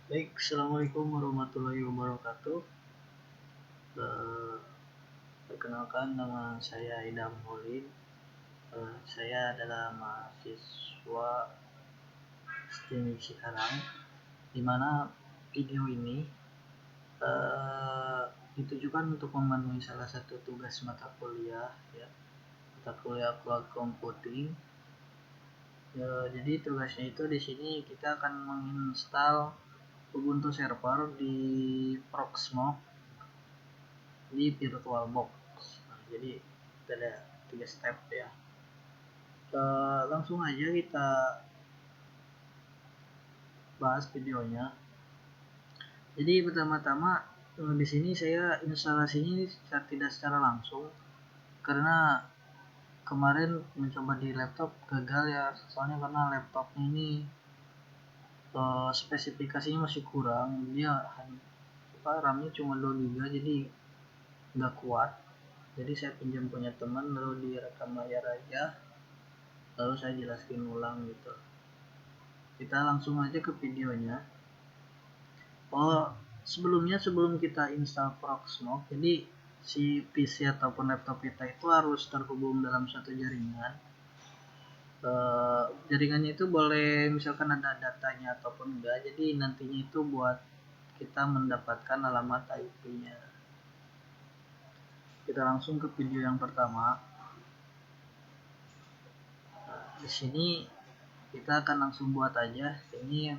Baik, Assalamualaikum warahmatullahi wabarakatuh. Eh, Perkenalkan, nama saya Idam Maulid. Saya adalah mahasiswa STIM Cikarang, di mana video ini eh, ditujukan untuk memenuhi salah satu tugas mata kuliah, ya, mata kuliah cloud computing. Jadi tugasnya itu di sini kita akan menginstal Ubuntu server di Proxmox di VirtualBox. Nah, jadi ada 3 step ya. Langsung aja kita bahas videonya. Jadi pertama-tama di sini saya instalasinya tidak secara langsung karena kemarin mencoba di laptop gagal ya, soalnya karena laptopnya ini spesifikasinya masih kurang, dia RAM-nya cuma 2 GB jadi nggak kuat. Jadi saya pinjam punya teman lalu direkam layar aja, lalu saya jelaskan ulang gitu. Kita langsung aja ke videonya. Sebelum kita install Proxmox, jadi si PC ataupun laptop kita itu harus terhubung dalam satu jaringan. Jaringannya itu boleh misalkan ada datanya ataupun enggak, jadi nantinya itu buat kita mendapatkan alamat IP-nya. Kita langsung ke video yang pertama. Di sini kita akan langsung buat aja. Ini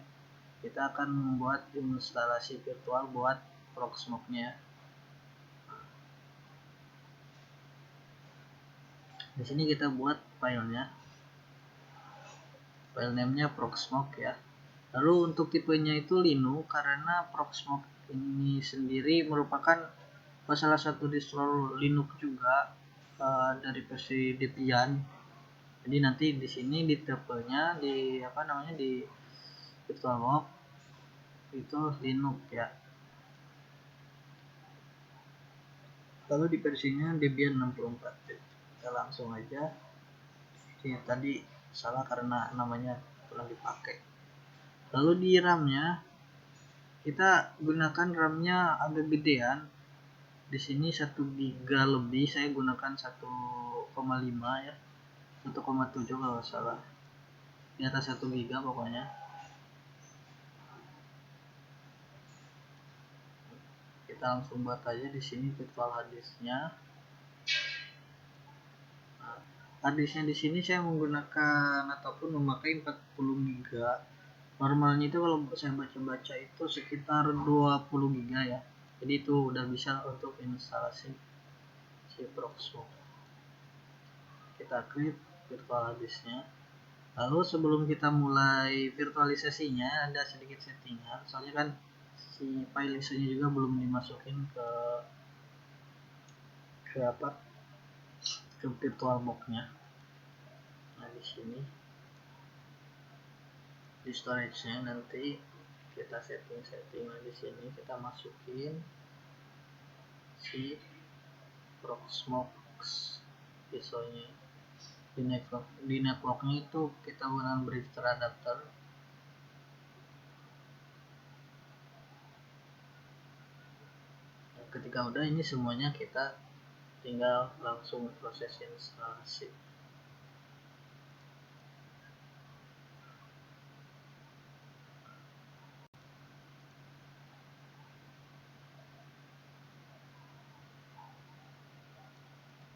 kita akan membuat instalasi virtual buat Proxmox-nya. Di sini kita buat filenya, file name-nya Proxmox ya. Lalu untuk tipenya itu Linux karena Proxmox ini sendiri merupakan salah satu distro Linux juga dari versi Debian. Jadi nanti di sini di tipenya di VirtualBox itu Linux ya. Lalu di versinya Debian 64. Kita langsung aja. Ini tadi salah karena namanya pernah dipakai. Lalu di RAM-nya kita gunakan RAM-nya agak gedean. Di sini 1 GB lebih, saya gunakan 1,5 ya. 1,7 kalau salah. Di atas 1 GB pokoknya. Kita langsung buat aja di sini virtual harddisk-nya. Nah, harddisk-nya di sini saya menggunakan ataupun memakai 40 GB. Normalnya itu kalau saya baca-baca itu sekitar 20 GB ya. Jadi itu udah bisa untuk instalasi si Proxmox. Kita klik virtual harddisk-nya. Lalu sebelum kita mulai virtualisasinya ada sedikit settingan, soalnya kan si file ISO-nya juga belum dimasukin ke apa ke VirtualBox-nya. Nah di sini di storage-nya nanti kita setting di sini kita masukin si Proxmox ISO-nya. Di network-nya itu kita gunakan bridge adapter. Ketika udah ini semuanya kita tinggal langsung proses instalasi.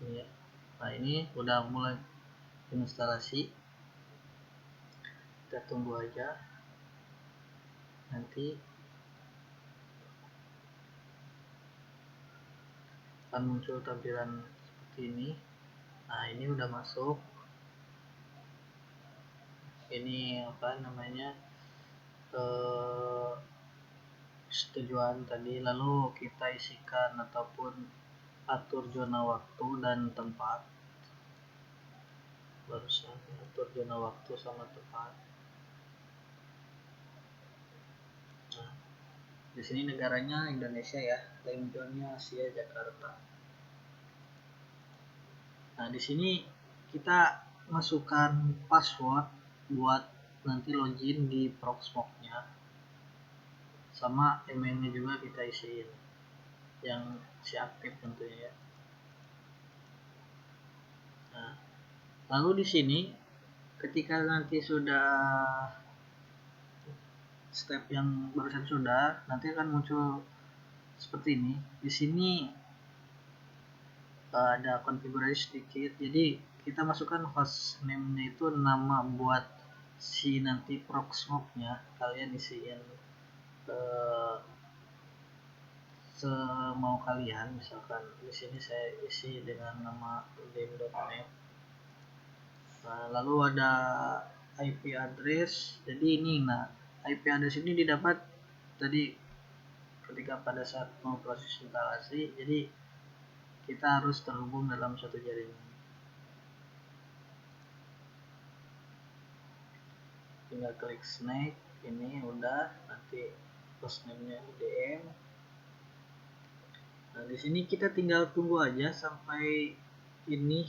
Ya. Nah ini udah mulai instalasi, kita tunggu aja, nanti akan muncul tampilan seperti ini. Nah ini udah masuk, ini setujuan tadi, lalu kita isikan ataupun atur zona waktu dan tempat. Barusan atur zona waktu sama tempat. Nah, di sini negaranya Indonesia ya, time zone-nya Asia Jakarta. Nah, di sini kita masukkan password buat nanti login di Proxmox-nya. sama emailnya juga kita isiin yang si aktif tentunya ya. Nah, lalu di sini ketika nanti sudah step yang barusan sudah, nanti akan muncul seperti ini. Di sini ada konfigurasi sedikit. Jadi kita masukkan host name-nya itu nama buat si nanti proxmox-nya. Kalian isiin semau kalian. Misalkan di sini saya isi dengan nama game.net. Nah, lalu ada IP address. Jadi ini, nah IP address ini didapat tadi ketika pada saat mau proses instalasi. Jadi kita harus terhubung dalam suatu jaringan. Tinggal klik snake, ini udah, nanti hostname-nya IDM. Nah, di sini kita tinggal tunggu aja sampai ini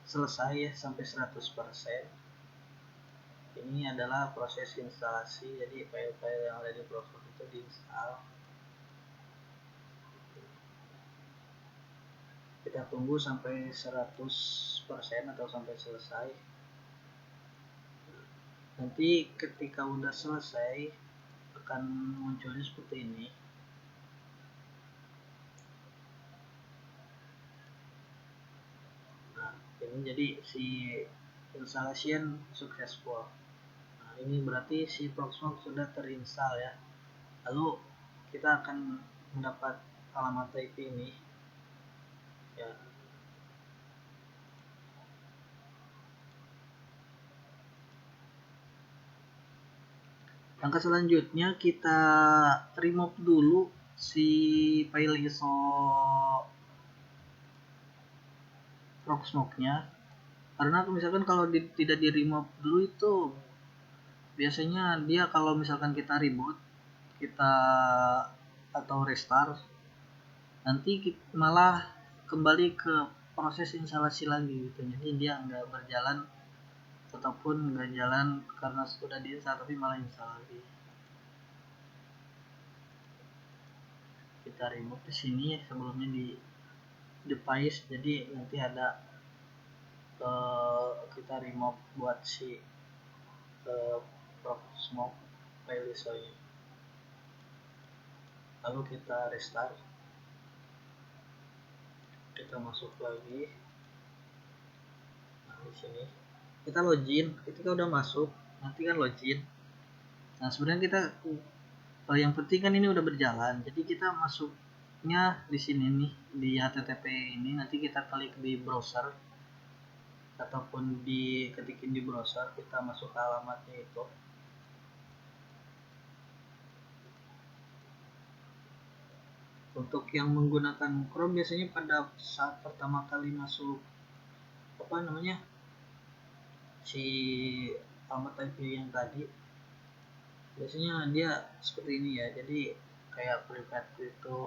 selesai ya, sampai 100%. Ini adalah proses instalasi, jadi file-file yang ada di Proxmox itu diinstal. Kita tunggu sampai 100% atau sampai selesai. Nanti ketika udah selesai akan munculnya seperti ini. Nah, ini jadi si installation successful. Nah, ini berarti si Proxmox sudah terinstall ya. Lalu kita akan mendapat alamat IP ini ya. Langkah selanjutnya kita remove dulu si file ISO Proxmox-nya, karena misalkan kalau tidak di remove dulu itu biasanya dia kalau misalkan kita reboot kita atau restart nanti malah kembali ke proses instalasi lagi gitu. Jadi dia nggak berjalan ataupun nggak jalan karena sudah diinstal tapi malah install lagi. Kita remove di sini sebelumnya di device, jadi nanti ada kita remove buat si Proxmox file ISO-nya. Lalu kita restart, kita masuk lagi. Nah, di sini kita login. Ketika udah masuk nanti kan login. Nah, sebenarnya kita yang penting kan ini udah berjalan, jadi kita masuknya di sini nih di HTTP ini. Nanti kita klik di browser ataupun ketikin di browser, kita masuk ke alamatnya itu. Untuk yang menggunakan Chrome biasanya pada saat pertama kali masuk si alamat IP yang tadi, biasanya dia seperti ini ya. Jadi kayak private itu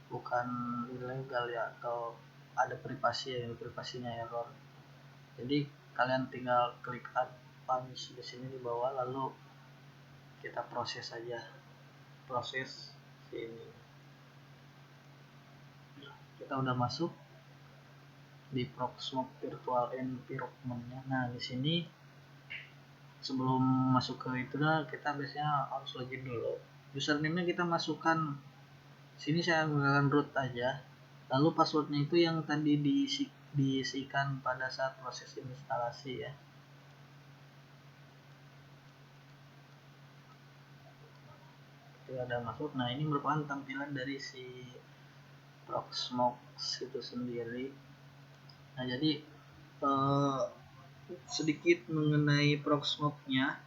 bukan ilegal ya, atau ada privasinya error. Jadi kalian tinggal klik advance di sini di bawah, lalu kita proses saja ini. Kita udah masuk di Proxmox virtual environment-nya. Nah, di sini sebelum masuk ke itu kita biasanya harus login dulu. Username-nya kita masukkan sini, saya menggunakan root aja. Lalu passwordnya itu yang tadi diisikan pada saat proses instalasi ya. Kita udah masuk. Nah, ini merupakan tampilan dari si Proxmox itu sendiri. Nah, jadi sedikit mengenai Proxmox-nya.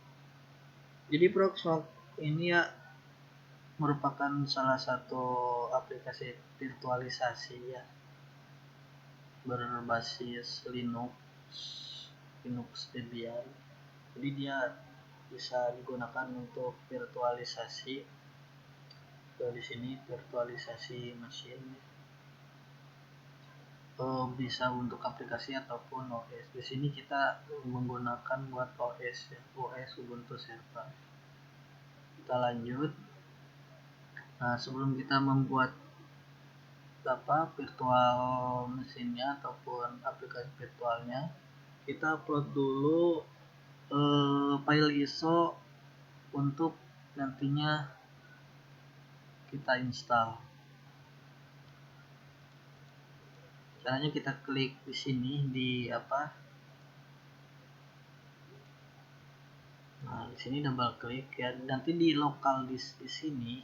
Jadi Proxmox ini ya merupakan salah satu aplikasi virtualisasi ya, berbasis Linux Debian. Jadi dia bisa digunakan untuk virtualisasi. Di sini virtualisasi mesin, bisa untuk aplikasi ataupun OS. Di sini kita menggunakan buat OS ya, OS Ubuntu Server. kita lanjut. Nah, sebelum kita membuat virtual mesinnya ataupun aplikasi virtualnya, kita upload dulu file ISO untuk nantinya kita install. Caranya kita klik di sini di Nah, di sini double klik ya. Nanti di local disk di sini,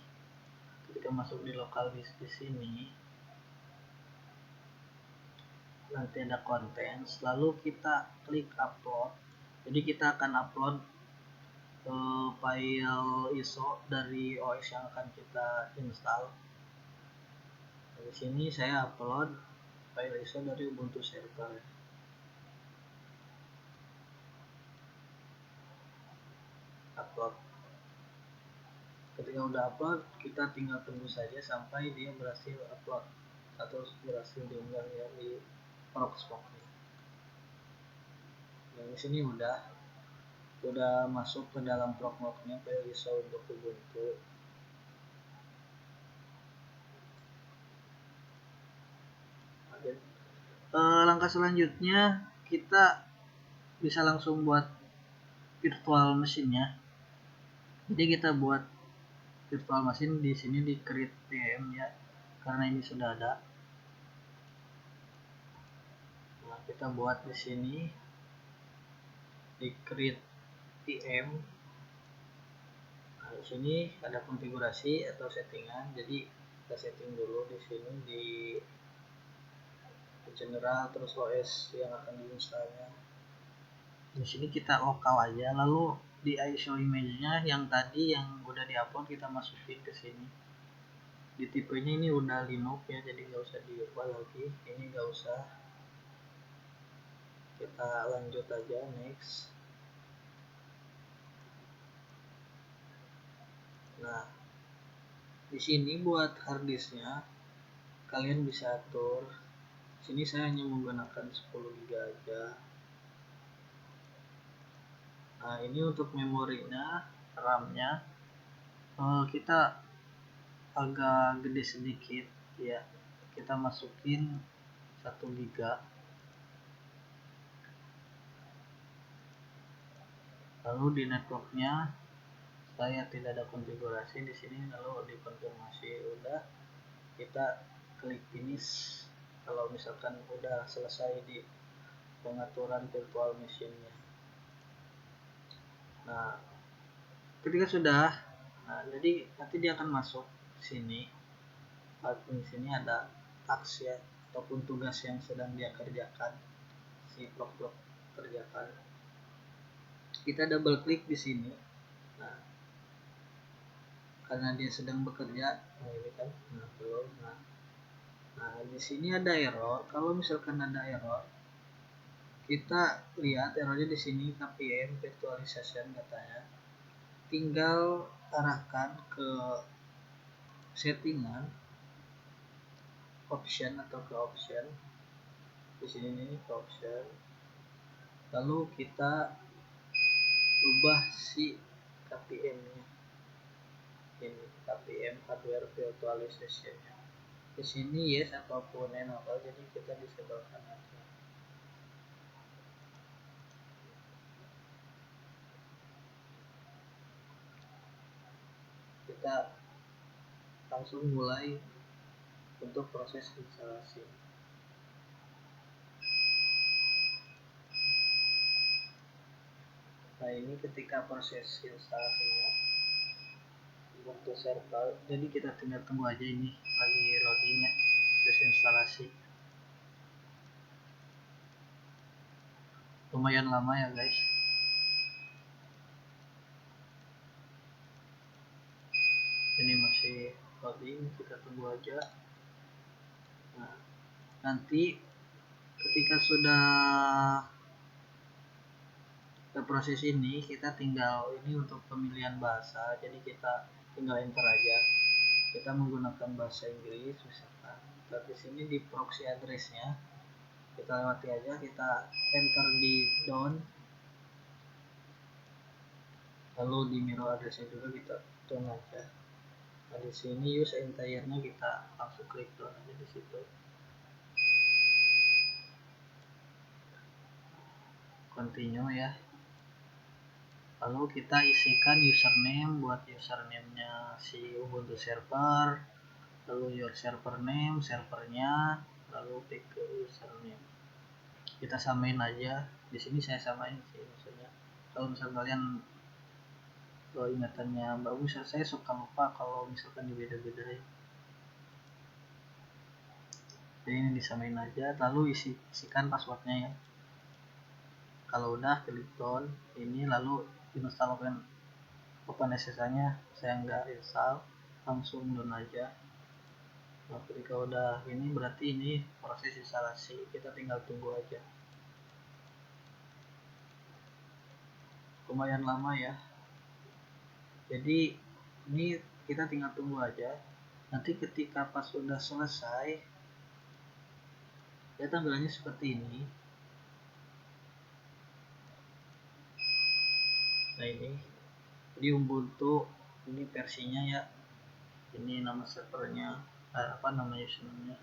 ketika masuk di local disk di sini, nanti ada contents, lalu kita klik upload. Jadi kita akan upload file ISO dari OS yang akan kita install. Di sini saya upload file ISO dari Ubuntu server. Upload. Ketika udah upload, kita tinggal tunggu saja sampai dia berhasil upload atau berhasil diunggah ya di Proxmox. Nah, di sini udah masuk ke dalam Proxmox-nya file ISO untuk Ubuntu. Langkah selanjutnya kita bisa langsung buat virtual mesinnya. Jadi kita buat virtual mesin di sini di create VM ya, karena ini sudah ada. Nah, kita buat di sini di create VM. Nah, di sini ada konfigurasi atau settingan. Jadi kita setting dulu di sini di general, terus OS yang akan diinstalnya. Di sini kita lokal aja, lalu di ISO image-nya yang tadi yang udah diupload kita masukin ke sini. Di tipenya ini udah Linux ya, jadi nggak usah diubah lagi. Ini nggak usah. Kita lanjut aja, next. Nah, di sini buat harddisknya kalian bisa atur. Sini saya hanya menggunakan 10 GB aja. Nah, ini untuk memorinya, RAM-nya kita agak gede sedikit ya. Kita masukin 1 GB. Lalu di networknya saya tidak ada konfigurasi di sini, lalu di konfirmasi udah, kita klik finish kalau misalkan udah selesai di pengaturan virtual machine-nya. Nah, ketika sudah, jadi nanti dia akan masuk sini. Di sini ada task ya, ataupun tugas yang sedang dia kerjakan, si blok-blok kerjakan. Kita double klik di sini. Nah, karena dia sedang bekerja, ini kan, belum. Nah, di sini ada error. Kalau misalkan ada error, kita lihat errornya di sini KPM virtualization datanya. Tinggal arahkan ke settingan, option atau ke option. Di sini nih ke option. Lalu kita ubah si KPM-nya. Ini KPM hardware virtualization-nya. Di sini yes ataupun enable, jadi kita disablekan aja. Kita langsung mulai untuk proses instalasi. Nah, ini ketika proses instalasinya untuk server, jadi kita tinggal tunggu aja, ini lagi loading ya, proses instalasi. Lumayan lama ya guys. Ini masih loading, kita tunggu aja. Nah, nanti ketika sudah proses ini, kita tinggal ini untuk pemilihan bahasa, jadi kita tinggal enter aja. Kita menggunakan bahasa Inggris misalkan. Tapi sini di proxy address-nya kita lewati aja, kita enter di down. Lalu di mirror address-nya juga kita tune aja. Nah, di sini use entire-nya kita langsung klik down aja di situ. Continue ya. Lalu kita isikan username buat username-nya si Ubuntu server, lalu your server name, servernya, lalu klik ke username. Kita samain aja. Di sini saya samain sih, maksudnya kalau misalnya kalian ingatannya bagus, saya suka lupa kalau misalkan dibeda-bedain. Jadi ini disamain aja, lalu isikan passwordnya ya. Kalau udah klik down ini, lalu install open SSH-nya. Saya nggak install, langsung down aja. Nah, ketika udah ini berarti ini proses instalasi, kita tinggal tunggu aja. Lumayan lama ya, jadi ini kita tinggal tunggu aja. Nanti ketika pas udah selesai ya tampilannya seperti ini. Nah ini di Ubuntu ini versinya ya, ini nama servernya, apa namanya, username-nya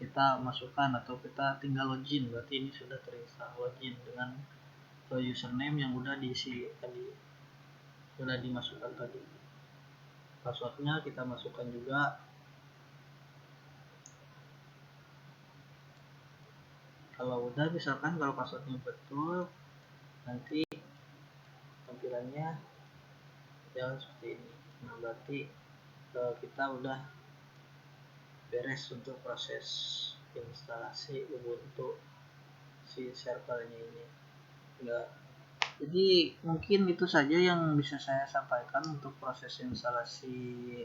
kita masukkan atau kita tinggal login, berarti ini sudah terinstall. Login dengan username yang udah diisi tadi, sudah dimasukkan tadi. Passwordnya kita masukkan juga. Kalau udah, misalkan kalau passwordnya betul, nanti tampilannya jalan seperti ini. Nah berarti kita udah beres untuk proses instalasi Ubuntu si servernya ini. Enggak. Jadi mungkin itu saja yang bisa saya sampaikan untuk proses instalasi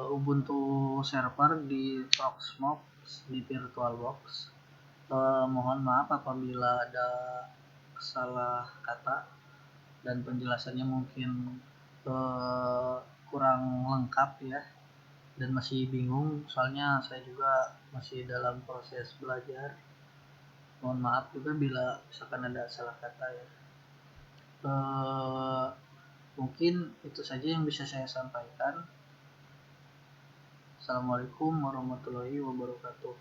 Ubuntu server di Proxmox di VirtualBox. Mohon maaf apabila ada salah kata dan penjelasannya mungkin kurang lengkap ya, dan masih bingung, soalnya saya juga masih dalam proses belajar. Mohon maaf juga bila misalkan ada salah kata ya. Mungkin itu saja yang bisa saya sampaikan. Assalamualaikum warahmatullahi wabarakatuh.